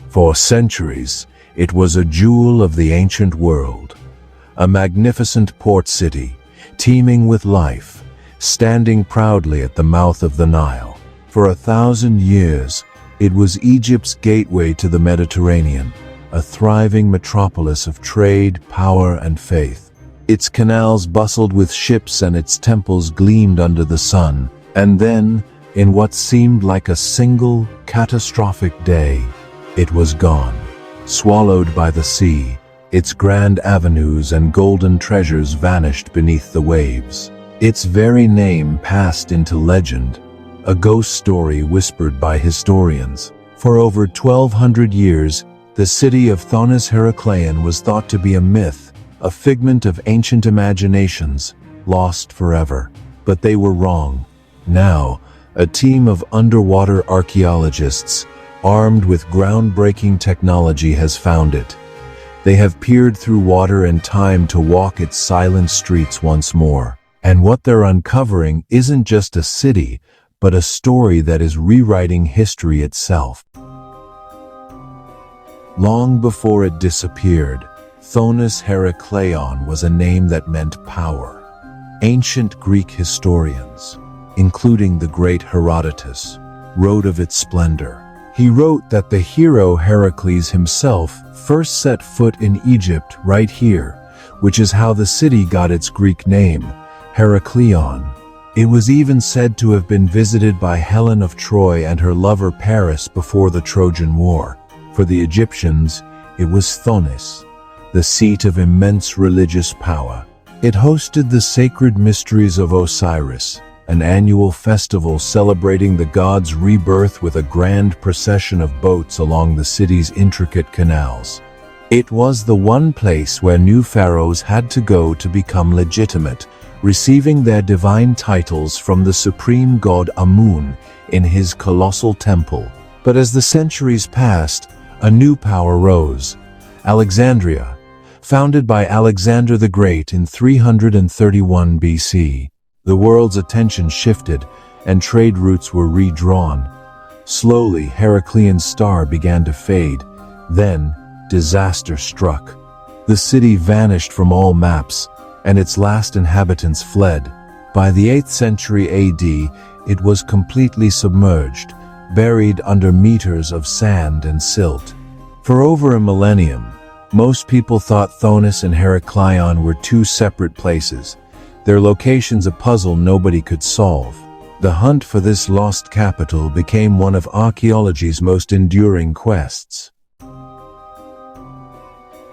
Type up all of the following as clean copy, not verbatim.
For centuries, it was a jewel of the ancient world, a magnificent port city, teeming with life, standing proudly at the mouth of the Nile. For 1,000 years, it was Egypt's gateway to the Mediterranean, a thriving metropolis of trade, power, and faith. Its canals bustled with ships and its temples gleamed under the sun. And then, in what seemed like a single, catastrophic day, it was gone. Swallowed by the sea, its grand avenues and golden treasures vanished beneath the waves. Its very name passed into legend, a ghost story whispered by historians. For over 1,200 years, the city of Thonis Heracleion was thought to be a myth, a figment of ancient imaginations, lost forever. But they were wrong. Now, a team of underwater archaeologists, armed with groundbreaking technology, has found it. They have peered through water and time to walk its silent streets once more. And what they're uncovering isn't just a city, but a story that is rewriting history itself. Long before it disappeared, Thonis Heracleion was a name that meant power. Ancient Greek historians, including the great Herodotus, wrote of its splendor. He wrote that the hero Heracles himself first set foot in Egypt right here, which is how the city got its Greek name, Heraklion. It was even said to have been visited by Helen of Troy and her lover Paris before the Trojan War. For the Egyptians, it was Thonis, the seat of immense religious power. It hosted the sacred mysteries of Osiris, an annual festival celebrating the god's rebirth with a grand procession of boats along the city's intricate canals. It was the one place where new pharaohs had to go to become legitimate, receiving their divine titles from the supreme god Amun in his colossal temple. But as the centuries passed, a new power rose. Alexandria, founded by Alexander the Great in 331 BC. The world's attention shifted, and trade routes were redrawn. Slowly, Heracleon's star began to fade. Then, disaster struck. The city vanished from all maps, and its last inhabitants fled. By the 8th century AD, it was completely submerged, buried under meters of sand and silt. For over a millennium, most people thought Thonis and Heracleion were two separate places, their locations a puzzle nobody could solve. The hunt for this lost capital became one of archaeology's most enduring quests.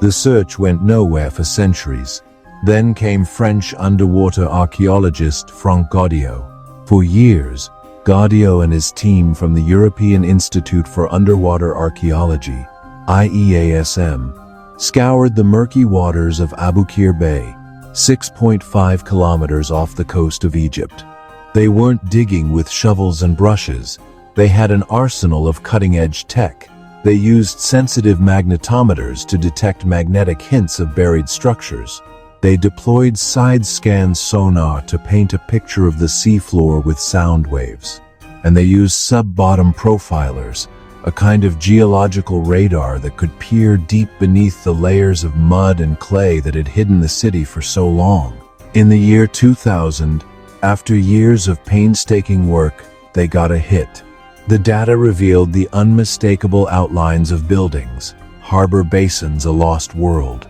The search went nowhere for centuries. Then came French underwater archaeologist Franck Gaudiot. For years, Gaudiot and his team from the European Institute for Underwater Archaeology, IEASM, scoured the murky waters of Aboukir Bay, 6.5 kilometers off the coast of Egypt. They weren't digging with shovels and brushes. They had an arsenal of cutting-edge tech. They used sensitive magnetometers to detect magnetic hints of buried structures. They deployed side-scan sonar to paint a picture of the seafloor with sound waves. And they used sub-bottom profilers, a kind of geological radar that could peer deep beneath the layers of mud and clay that had hidden the city for so long. In the year 2000, after years of painstaking work, they got a hit. The data revealed the unmistakable outlines of buildings, harbor basins, a lost world.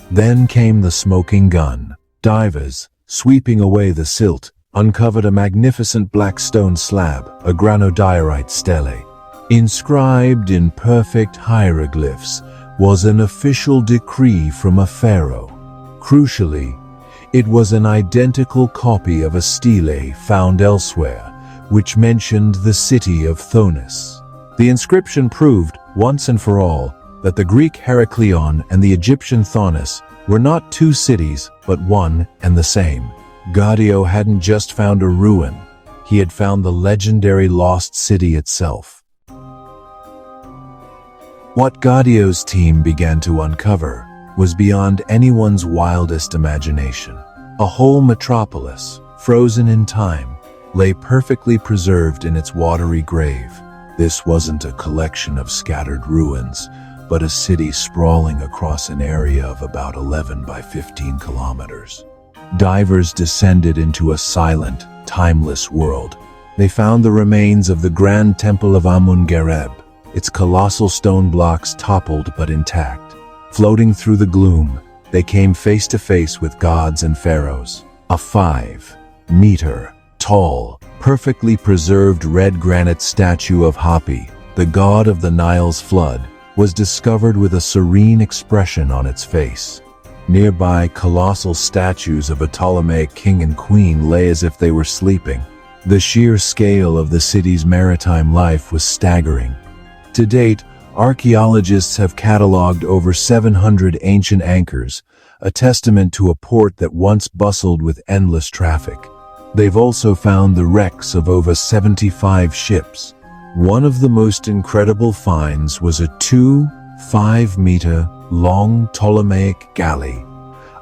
Then came the smoking gun. Divers, sweeping away the silt, uncovered a magnificent black stone slab, a granodiorite stele. Inscribed in perfect hieroglyphs was an official decree from a pharaoh. Crucially, it was an identical copy of a stele found elsewhere, which mentioned the city of Thonis. The inscription proved, once and for all, that the Greek Heraklion and the Egyptian Thonis were not two cities, but one and the same. Gaudiot hadn't just found a ruin, he had found the legendary lost city itself. What Gaudiot's team began to uncover was beyond anyone's wildest imagination. A whole metropolis, frozen in time, lay perfectly preserved in its watery grave. This wasn't a collection of scattered ruins, but a city sprawling across an area of about 11 by 15 kilometers. Divers descended into a silent, timeless world. They found the remains of the Grand Temple of Amun-Gareb, its colossal stone blocks toppled but intact. Floating through the gloom, they came face to face with gods and pharaohs. A 5-meter tall, perfectly preserved red granite statue of Hapi, the god of the Nile's flood, was discovered with a serene expression on its face. Nearby, colossal statues of a Ptolemaic king and queen lay as if they were sleeping. The sheer scale of the city's maritime life was staggering. To date, archaeologists have cataloged over 700 ancient anchors, a testament to a port that once bustled with endless traffic. They've also found the wrecks of over 75 ships. One of the most incredible finds was a 5-meter-long Ptolemaic galley,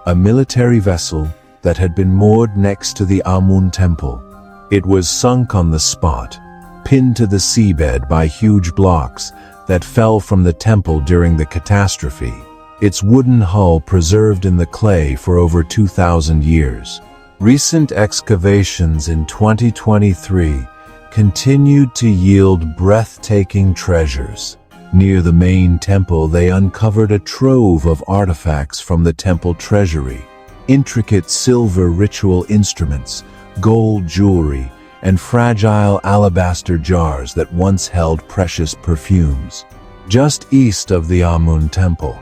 a military vessel that had been moored next to the Amun Temple. It was sunk on the spot, pinned to the seabed by huge blocks that fell from the temple during the catastrophe, its wooden hull preserved in the clay for over 2,000 years. Recent excavations in 2023 continued to yield breathtaking treasures. Near the main temple, they uncovered a trove of artifacts from the temple treasury, intricate silver ritual instruments, gold jewelry, and fragile alabaster jars that once held precious perfumes. Just east of the Amun Temple,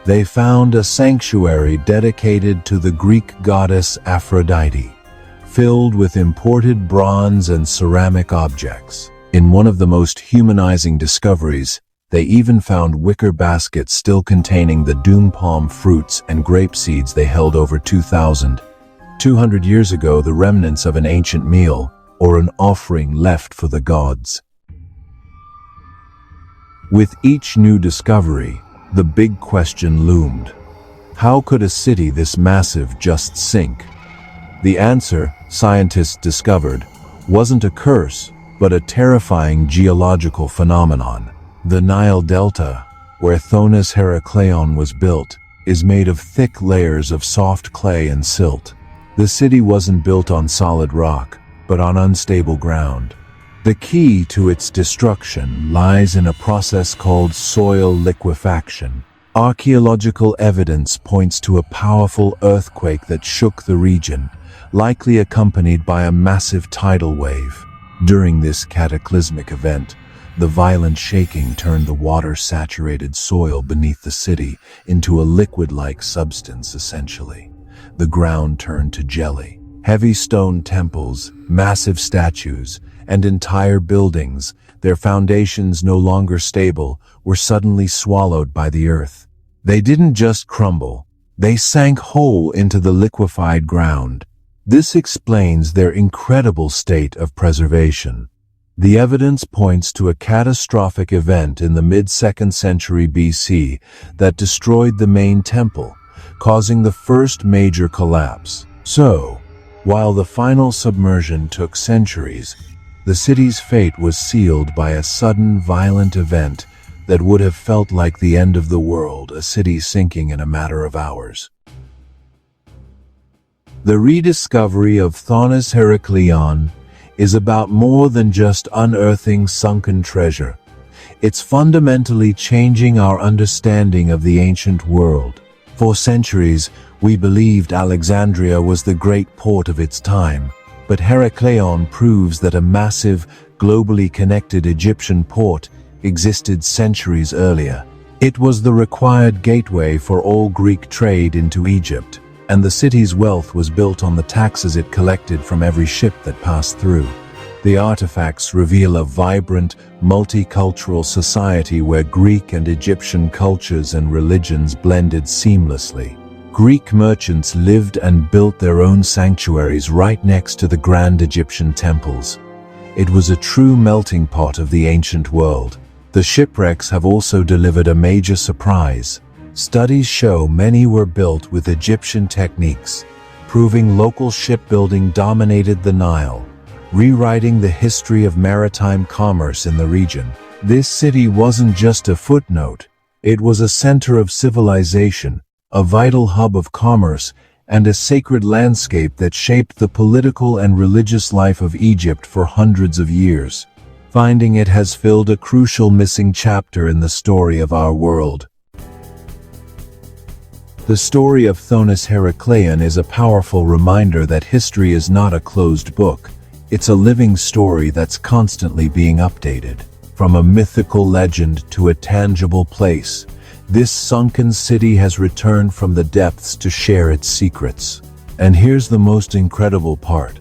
they found a sanctuary dedicated to the Greek goddess Aphrodite, filled with imported bronze and ceramic objects. In one of the most humanizing discoveries, they even found wicker baskets still containing the doom palm fruits and grape seeds they held over 2,200 years ago, the remnants of an ancient meal or an offering left for the gods. With each new discovery, the big question loomed. How could a city this massive just sink? The answer, scientists discovered, wasn't a curse, but a terrifying geological phenomenon. The Nile Delta, where Thonis Herakleion was built, is made of thick layers of soft clay and silt. The city wasn't built on solid rock, but on unstable ground. The key to its destruction lies in a process called soil liquefaction. Archaeological evidence points to a powerful earthquake that shook the region, likely accompanied by a massive tidal wave. During this cataclysmic event, the violent shaking turned the water-saturated soil beneath the city into a liquid-like substance, essentially. The ground turned to jelly. Heavy stone temples, massive statues, and entire buildings, their foundations no longer stable, were suddenly swallowed by the earth. They didn't just crumble, they sank whole into the liquefied ground. This explains their incredible state of preservation. The evidence points to a catastrophic event in the mid-2nd century BC that destroyed the main temple, causing the first major collapse. So, while the final submersion took centuries, the city's fate was sealed by a sudden, violent event that would have felt like the end of the world, a city sinking in a matter of hours. The rediscovery of Thonis Herakleion is about more than just unearthing sunken treasure. It's fundamentally changing our understanding of the ancient world. For centuries, we believed Alexandria was the great port of its time, but Herakleion proves that a massive, globally connected Egyptian port existed centuries earlier. It was the required gateway for all Greek trade into Egypt, and the city's wealth was built on the taxes it collected from every ship that passed through. The artifacts reveal a vibrant, multicultural society where Greek and Egyptian cultures and religions blended seamlessly. Greek merchants lived and built their own sanctuaries right next to the grand Egyptian temples. It was a true melting pot of the ancient world. The shipwrecks have also delivered a major surprise. Studies show many were built with Egyptian techniques, proving local shipbuilding dominated the Nile. rewriting the history of maritime commerce in the region. This city wasn't just a footnote, it was a center of civilization, a vital hub of commerce, and a sacred landscape that shaped the political and religious life of Egypt for hundreds of years. Finding it has filled a crucial missing chapter in the story of our world. The story of Thonis Heracleion is a powerful reminder that history is not a closed book. It's a living story that's constantly being updated. From a mythical legend to a tangible place, this sunken city has returned from the depths to share its secrets. And here's the most incredible part.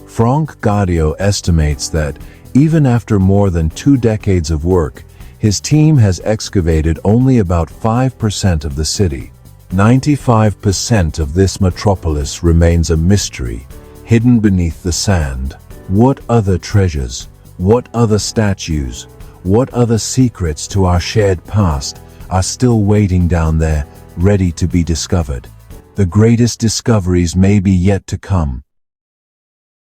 Frank Gaudio estimates that, even after more than 2 decades of work, his team has excavated only about 5% of the city. 95% of this metropolis remains a mystery, hidden beneath the sand. What other treasures, what other statues, what other secrets to our shared past are still waiting down there, ready to be discovered? The greatest discoveries may be yet to come,